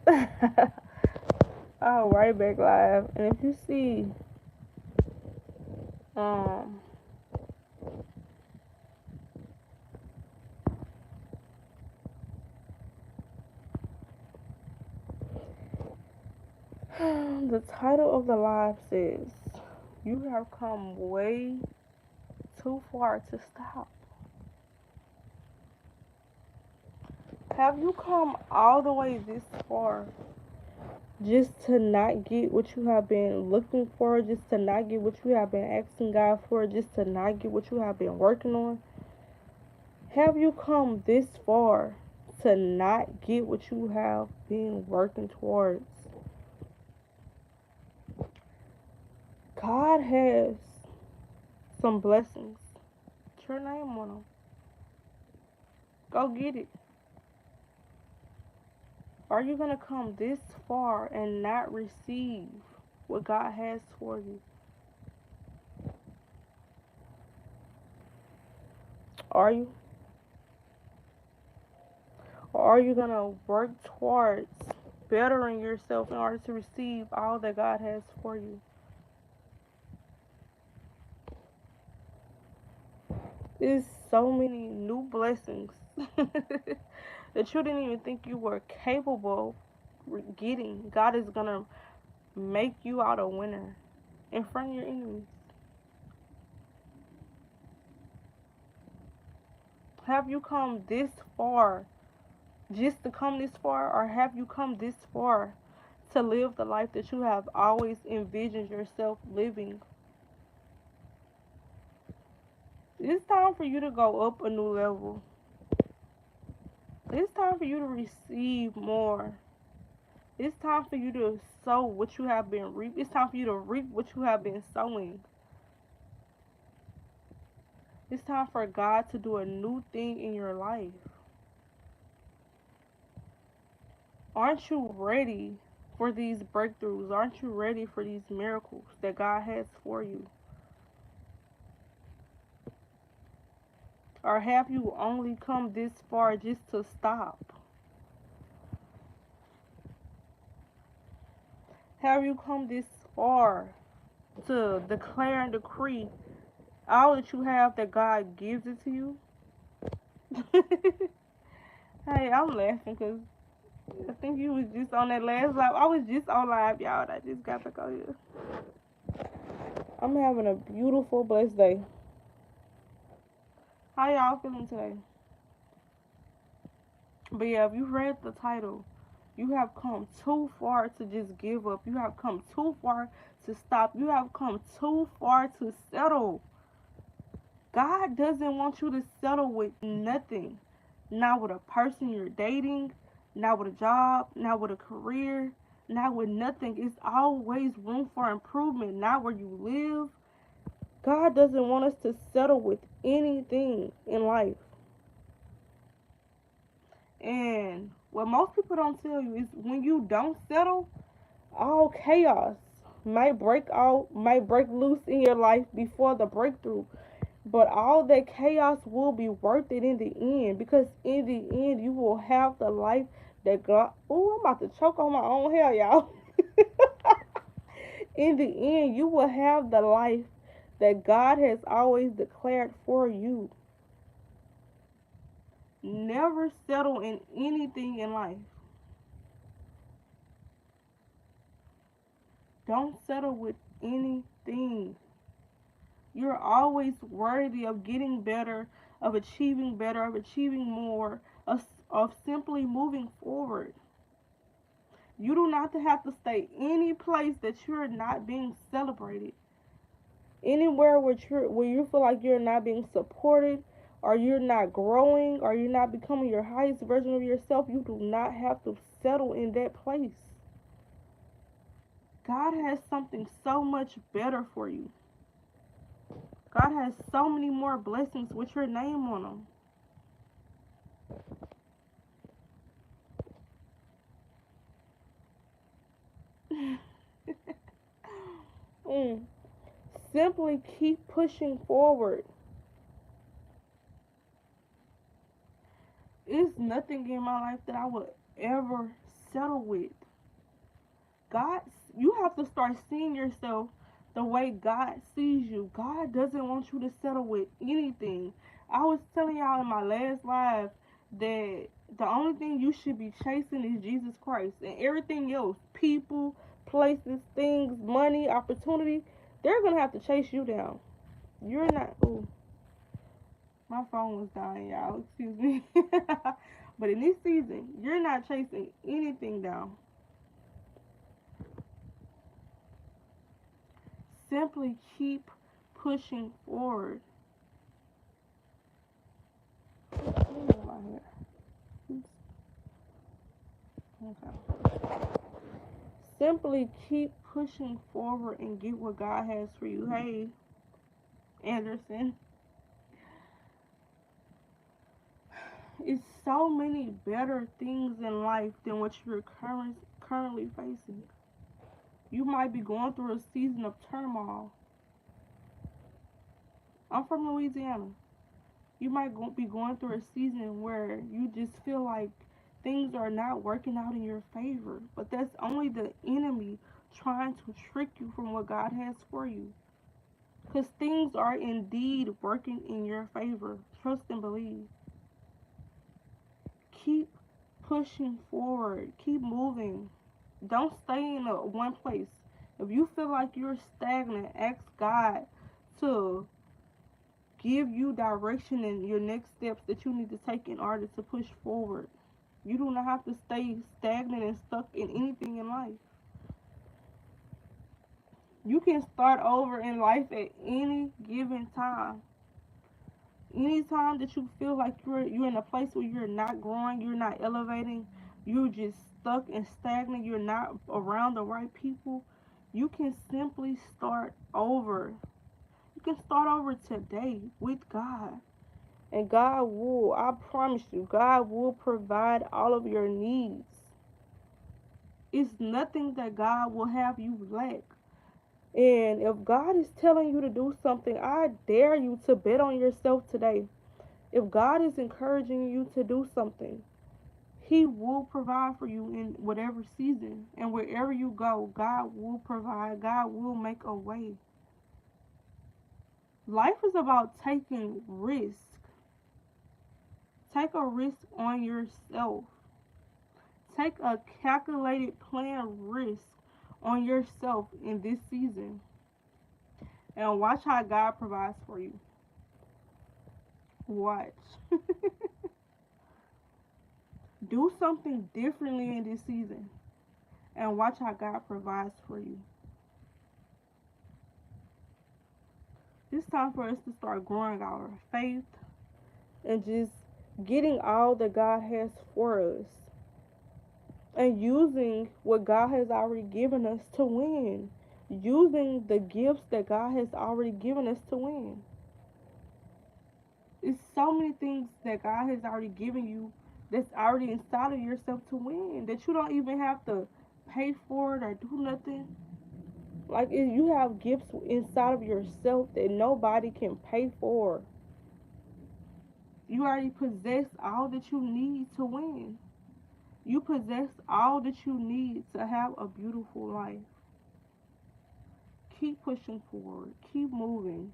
Oh, right back live. And if you see, um, the title of the live says, "You have come way too far to stop." Have you come all the way this far just to not get what you have been looking for, just to not get what you have been asking God for, just to not get what you have been working on? Have you come this far to not get what you have been working towards? God has some blessings. Put your name on them. Go get it. Are you going to come this far and not receive what God has for you? Are you? Or are you going to work towards bettering yourself in order to receive all that God has for you? There's so many new blessings that you didn't even think you were capable of getting. God is going to make you out a winner in front of your enemies. Have you come this far just to come this far, or have you come this far to live the life that you have always envisioned yourself living? It's time for you to go up a new level. It's time for you to receive more. It's time for you to sow what you have been reap. It's time for you to reap what you have been sowing. It's time for God to do a new thing in your life. Aren't you ready for these breakthroughs? Aren't you ready for these miracles that God has for you? Or have you only come this far just to stop? Have you come this far to declare and decree all that you have that God gives it to you? Hey, I'm laughing because I think you was just on that last live. I was just on live, y'all. And I just got back on here. I'm having a beautiful, blessed day. How y'all feeling today? But yeah, if you read the title, you have come too far to just give up. You have come too far to stop. You have come too far to settle. God doesn't want you to settle with nothing. Not with a person you're dating, not with a job, not with a career, not with nothing. It's always room for improvement, not where you live. God doesn't want us to settle with anything in life. And what most people don't tell you is when you don't settle, all chaos might break loose in your life before the breakthrough. But all that chaos will be worth it in the end, because in the end you will have the life that God. Oh, I'm about to choke on my own hair, y'all. In the end, you will have the life that God has always declared for you. Never settle in anything in life. Don't settle with anything. You're always worthy of getting better, of achieving more, of simply moving forward. You do not have to stay any place that you're not being celebrated. Anywhere where you feel like you're not being supported, or you're not growing, or you're not becoming your highest version of yourself, you do not have to settle in that place. God has something so much better for you. God has so many more blessings with your name on them. mm. Simply keep pushing forward. It's nothing in my life that I would ever settle with. God, you have to start seeing yourself the way God sees you. God doesn't want you to settle with anything. I was telling y'all in my last live that the only thing you should be chasing is Jesus Christ, and everything else, people, places, things, money, opportunity, they're gonna have to chase you down. You're not. Ooh, my phone was dying, y'all. Excuse me. But in this season, you're not chasing anything down. Simply keep pushing forward. Okay. Simply keep pushing forward and get what God has for you. Hey, Anderson, it's so many better things in life than what you're currently facing. You might be going through a season of turmoil. I'm from Louisiana. You might be going through a season where you just feel like things are not working out in your favor, but that's only the enemy trying to trick you from what God has for you. Because things are indeed working in your favor. Trust and believe. Keep pushing forward. Keep moving. Don't stay in one place. If you feel like you're stagnant, ask God to give you direction in your next steps that you need to take in order to push forward. You do not have to stay stagnant and stuck in anything in life. You can start over in life at any given time. Anytime that you feel like you're in a place where you're not growing, you're not elevating, you're just stuck and stagnant, you're not around the right people, you can simply start over. You can start over today with God. And God will, I promise you, God will provide all of your needs. It's nothing that God will have you lack. And if God is telling you to do something, I dare you to bet on yourself today. If God is encouraging you to do something, He will provide for you in whatever season. And wherever you go, God will provide. God will make a way. Life is about taking risk. Take a risk on yourself. Take a calculated plan risk on yourself in this season. And watch how God provides for you. Watch. Do something differently in this season. And watch how God provides for you. It's time for us to start growing our faith and just getting all that God has for us. And using what God has already given us to win. Using the gifts that God has already given us to win. It's so many things that God has already given you that's already inside of yourself to win that you don't even have to pay for it or do nothing. Like you have gifts inside of yourself that nobody can pay for. You already possess all that you need to win. You possess all that you need to have a beautiful life. Keep pushing forward. Keep moving.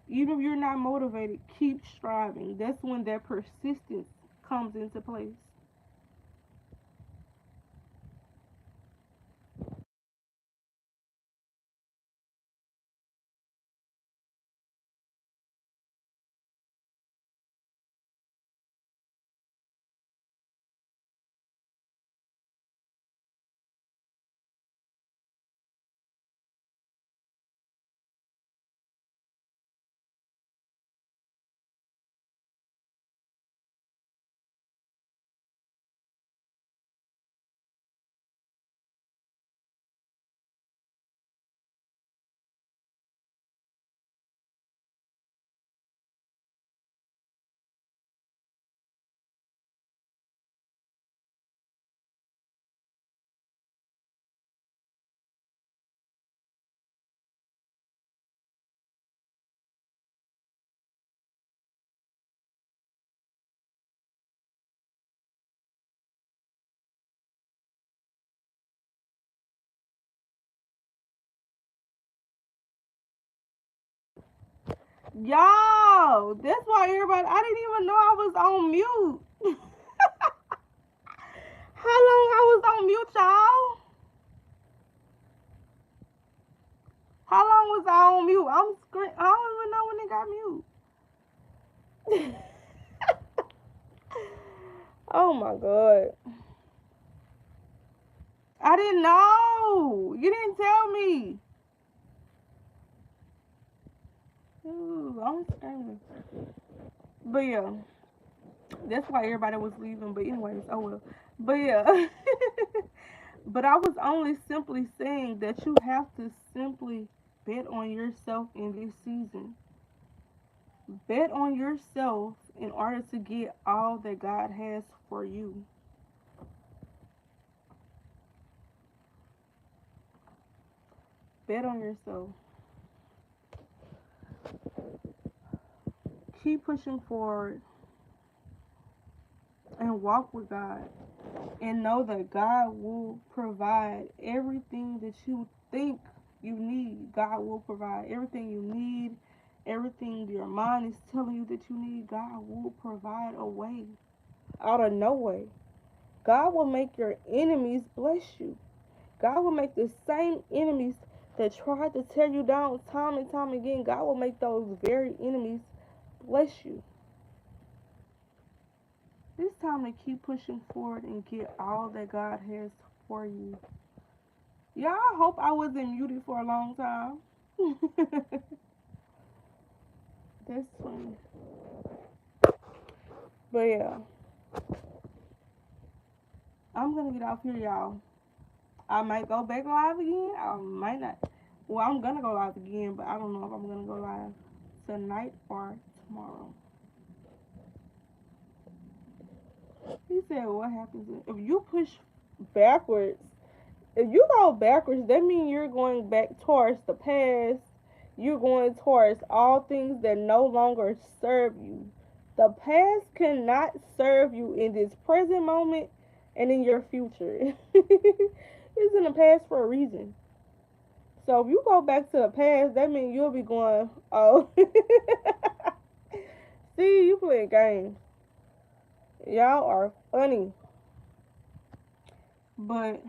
Even if you're not motivated, keep striving. That's when that persistence comes into place. Y'all, that's why everybody, I didn't even know I was on mute. How long I was on mute, y'all? How long was I on mute? I don't even know when it got mute. Oh my god. I didn't know. You didn't tell me. Ooh, I'm screaming. But yeah, that's why everybody was leaving. But anyways, oh well. But yeah. But I was only simply saying that you have to simply bet on yourself in this season. Bet on yourself in order to get all that God has for you. Bet on yourself. Keep pushing forward and walk with God. And know that God will provide everything that you think you need. God will provide everything you need. Everything your mind is telling you that you need, God will provide a way out of no way. God will make your enemies bless you. God will make the same enemies that tried to tear you down time and time again, God will make those very enemies bless you. It's time to keep pushing forward and get all that God has for you. Yeah, I hope I wasn't muted for a long time. That's funny. But yeah, I'm gonna get off here, y'all. I might go back live again. I might not. Well, I'm gonna go live again, but I don't know if I'm gonna go live tonight or tomorrow. He said, "What happens if you push backwards? If you go backwards, that means you're going back towards the past. You're going towards all things that no longer serve you. The past cannot serve you in this present moment and in your future. It's in the past for a reason. So if you go back to the past, that means you'll be going, oh, see, you playing games. Y'all are funny. But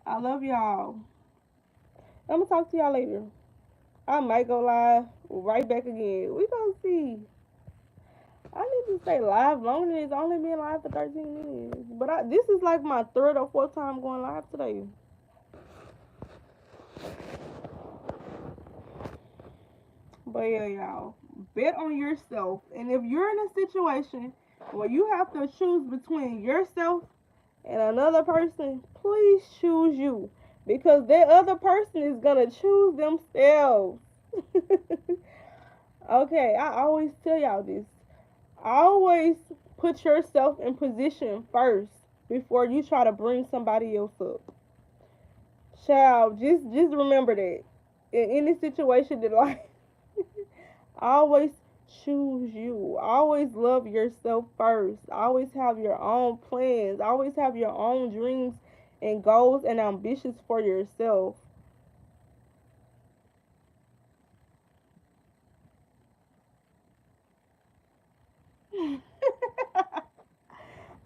I love y'all. I'm gonna talk to y'all later. I might go live right back again. We gonna see. I need to stay live longer than it's only been live for 13 minutes. But this is like my third or fourth time going live today. But yeah, y'all, bet on yourself. And if you're in a situation where you have to choose between yourself and another person, please choose you. Because that other person is gonna choose themselves. Okay, I always tell y'all this. Always put yourself in position first before you try to bring somebody else up. Child, just remember that. In any situation that life, always choose you. Always love yourself first. Always have your own plans. Always have your own dreams and goals and ambitions for yourself.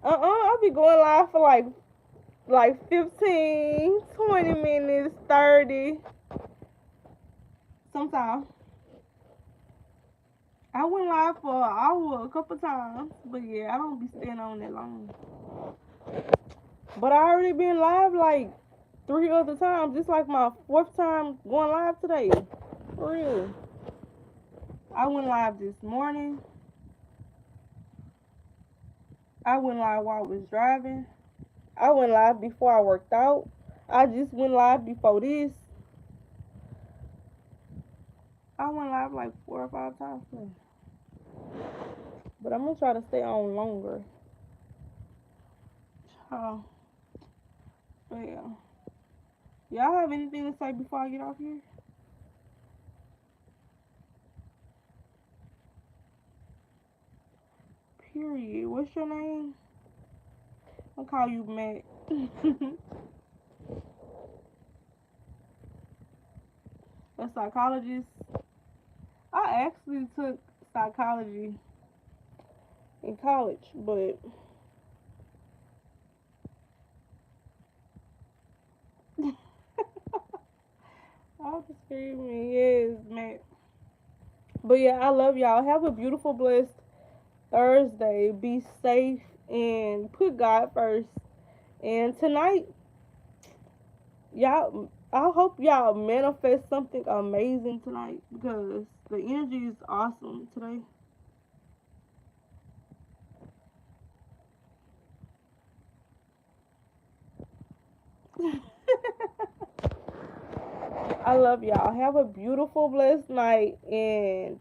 I'll be going live for like 15, 20 minutes, 30 sometimes. I went live for an hour a couple times, but yeah, I don't be staying on that long. But I already been live like 3 other times. It's like my fourth time going live today. For real. I went live this morning. I went live while I was driving. I went live before I worked out. I just went live before this. I went live like 4 or 5 times today. But I'm gonna try to stay on longer. Oh, but yeah. Y'all have anything to say before I get off here? Period. What's your name? I'll call you Matt. A psychologist. I actually took psychology in college, but I'm just screaming, yes, man. But yeah, I love y'all. Have a beautiful, blessed Thursday. Be safe and put God first. And tonight, y'all, I hope y'all manifest something amazing tonight because the energy is awesome today. I love y'all. Have a beautiful, blessed night and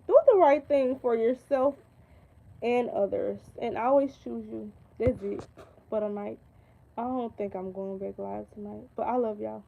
do the right thing for yourself and others. And always choose you. That's it for the night. I don't think I'm going back live tonight, but I love y'all.